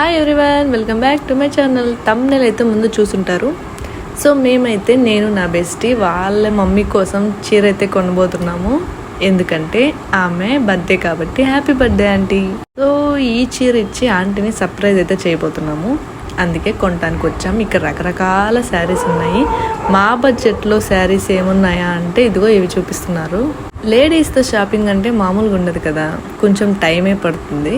Hi everyone, welcome back to my channel. Thumbnail అయితే ముందు చూసుంటారు. సో మేమైతే నేను నా బెస్టీ వాళ్ళ మమ్మీ కోసం చీర అయితే కొనబోతున్నాము. ఎందుకంటే ఆమె బర్త్డే కాబట్టి హ్యాపీ బర్త్డే ఆంటీ. సో ఈ చీర ఇచ్చి ఆంటీని సర్ప్రైజ్ అయితే చేయబోతున్నాము. అందుకే కొనడానికి వచ్చాము. ఇక్కడ రకరకాల శారీస్ ఉన్నాయి. మా బడ్జెట్లో శారీస్ ఏమున్నాయా అంటే ఇదిగో ఇవి చూపిస్తున్నారు. లేడీస్తో షాపింగ్ అంటే మామూలుగా ఉండదు కదా, కొంచెం టైమే పడుతుంది.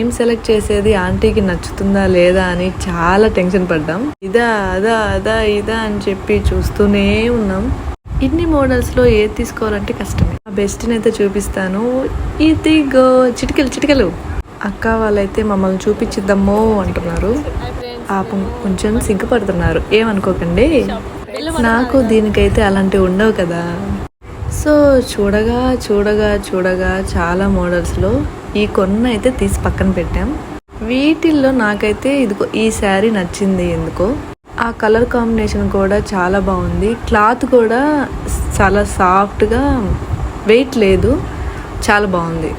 ఏం సెలెక్ట్ చేసేది, ఆంటీకి నచ్చుతుందా లేదా అని చాలా టెన్షన్ పడ్డాం. ఇదా అదా అదా ఇదా అని చెప్పి చూస్తూనే ఉన్నాం. ఇన్ని మోడల్స్లో ఏది తీసుకోవాలంటే కష్టమే. ఆ బెస్ట్ని అయితే చూపిస్తాను. ఇదిగో చిటికెలు. అక్క వాళ్ళైతే మమ్మల్ని చూపించిద్దామో అంటున్నారు. పాపం కొంచెం సిగ్గుపడుతున్నారు, ఏమనుకోకండి. నాకు దీనికైతే అలాంటివి ఉండవు కదా. సో చూడగా చాలా మోడల్స్లో ఈ కొన్న అయితే తీసి పక్కన పెట్టాం. వీటిల్లో నాకైతే ఇదిగో ఈ శారీ నచ్చింది. ఎందుకో ఆ కలర్ కాంబినేషన్ కూడా చాలా బాగుంది. క్లాత్ కూడా చాలా సాఫ్ట్గా, వెయిట్ లేదు, చాలా బాగుంది.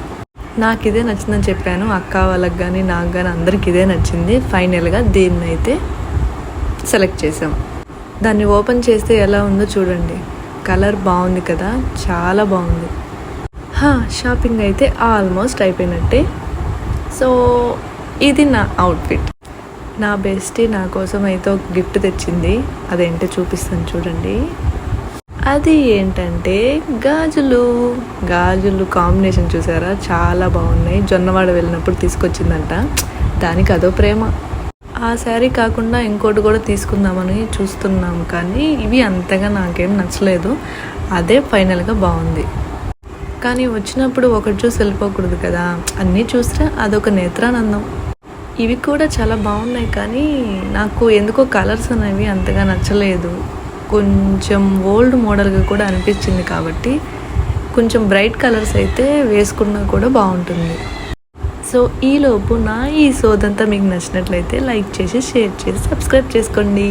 నాకు ఇదే నచ్చిందని చెప్పాను. అక్క వాళ్ళకి కానీ నాకు కానీ అందరికి ఇదే నచ్చింది. ఫైనల్గా దీన్ని అయితే సెలెక్ట్ చేసాం. దాన్ని ఓపెన్ చేస్తే ఎలా ఉందో చూడండి. కలర్ బాగుంది కదా, చాలా బాగుంది. షాపింగ్ అయితే ఆల్మోస్ట్ అయిపోయినట్టే. సో ఇది నా అవుట్ఫిట్. నా బెస్టీ నా కోసం అయితే ఒక గిఫ్ట్ తెచ్చింది. అదేంటో చూపిస్తాను చూడండి. అది ఏంటంటే గాజులు కాంబినేషన్ చూసారా, చాలా బాగున్నాయి. జొన్నవాడ వెళ్ళినప్పుడు తీసుకొచ్చిందంట. దానికి అదో ప్రేమ. ఆ శారీ కాకుండా ఇంకోటి కూడా తీసుకుందామని చూస్తున్నాము, కానీ ఇవి అంతగా నాకేం నచ్చలేదు. అదే ఫైనల్గా బాగుంది. కానీ వచ్చినప్పుడు ఒకటి చూసి వెళ్ళిపోకూడదు కదా, అన్నీ చూస్తే అదొక నేత్రానందం. ఇవి కూడా చాలా బాగున్నాయి, కానీ నాకు ఎందుకో కలర్స్ అనేవి అంతగా నచ్చలేదు. కొంచెం ఓల్డ్ మోడల్గా కూడా అనిపించింది. కాబట్టి కొంచెం బ్రైట్ కలర్స్ అయితే వేసుకున్నా కూడా బాగుంటుంది. సో ఈలోపు నా ఈ సోదంతా మీకు నచ్చినట్లయితే లైక్ చేసి, షేర్ చేసి, సబ్స్క్రైబ్ చేసుకోండి.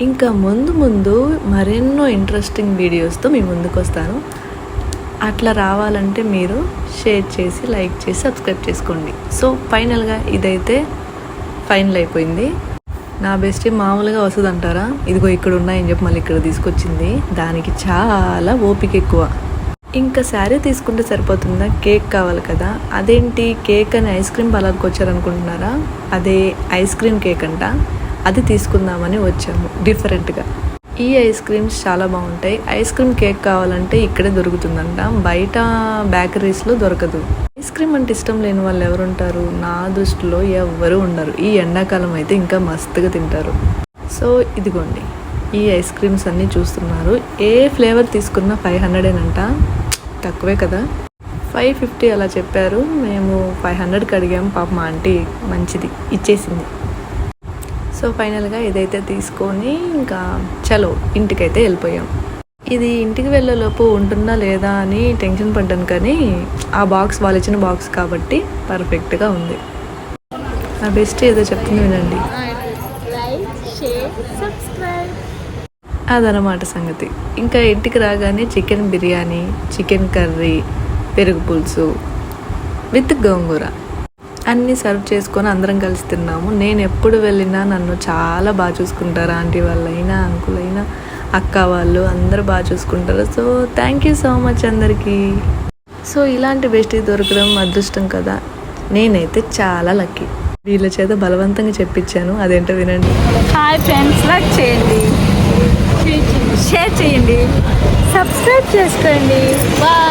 ఇంకా ముందు మరెన్నో ఇంట్రెస్టింగ్ వీడియోస్తో మీ ముందుకు వస్తాను. అట్లా రావాలంటే మీరు షేర్ చేసి, లైక్ చేసి, సబ్స్క్రైబ్ చేసుకోండి. సో ఫైనల్గా ఇదైతే ఫైనల్ అయిపోయింది. నా బెస్ట్ మామూలుగా వస్తుంది అంటారా, ఇదిగో ఇక్కడ ఉన్నాయని చెప్పి మళ్ళీ ఇక్కడ తీసుకొచ్చింది. దానికి చాలా ఓపిక ఎక్కువ. ఇంకా శారీ తీసుకుంటే సరిపోతుందా, కేక్ కావాలి కదా. అదేంటి కేక్ అని ఐస్ క్రీమ్ పార్లర్కి వచ్చారనుకుంటున్నారా, అదే ఐస్ క్రీమ్ కేక్ అంట. అది తీసుకుందామని వచ్చాము డిఫరెంట్గా. ఈ ఐస్ క్రీమ్స్ చాలా బాగుంటాయి. ఐస్ క్రీమ్ కేక్ కావాలంటే ఇక్కడే దొరుకుతుందంట, బయట బేకరీస్లో దొరకదు. ఐస్ క్రీమ్ అంటే ఇష్టం లేని వాళ్ళు ఎవరుంటారు? నా దృష్టిలో ఎవరు ఉండరు. ఈ ఎండాకాలం అయితే ఇంకా మస్తుగా తింటారు. సో ఇదిగోండి, ఈ ఐస్ క్రీమ్స్ అన్నీ చూస్తున్నారు. ఏ ఫ్లేవర్ తీసుకున్నా 500 తక్కువే కదా. 550 అలా చెప్పారు. మేము 500కి అడిగాము. పాప మా ఆంటీ మంచిది ఇచ్చేసింది. సో ఫైనల్గా ఇదైతే తీసుకొని ఇంకా చలో ఇంటికైతే వెళ్ళిపోయాం. ఇది ఇంటికి వెళ్ళేలోపు ఉంటుందా లేదా అని టెన్షన్ పడ్డాను, కానీ ఆ బాక్స్ వాళ్ళు ఇచ్చిన బాక్స్ కాబట్టి పర్ఫెక్ట్గా ఉంది. నా బెస్ట్ ఏదో చెప్తుంది వినండి. అదనమాట సంగతి. ఇంకా ఇంటికి రాగానే చికెన్ బిర్యానీ, చికెన్ కర్రీ, పెరుగు పులుసు విత్ గోంగూర అన్నీ సర్వ్ చేసుకొని అందరం కలిసి తిన్నాము. నేను ఎప్పుడు వెళ్ళినా నన్ను చాలా బాగా చూసుకుంటారు. ఆంటీ వాళ్ళైనా, అంకుల్ అయినా, అక్క వాళ్ళు అందరూ బాగా చూసుకుంటారు. So thank you so much అందరికీ. సో ఇలాంటి బెస్టీ దొరకడం అదృష్టం కదా. నేనైతే చాలా లక్కీ. వీళ్ళ చేత బలవంతంగా చెప్పించాను. అదేంటో వినండి. హాయ్ ఫ్రెండ్స్, లైక్ చేయండి, షేర్ చేయండి, సబ్స్క్రైబ్ చేసుకోండి. బాయ్.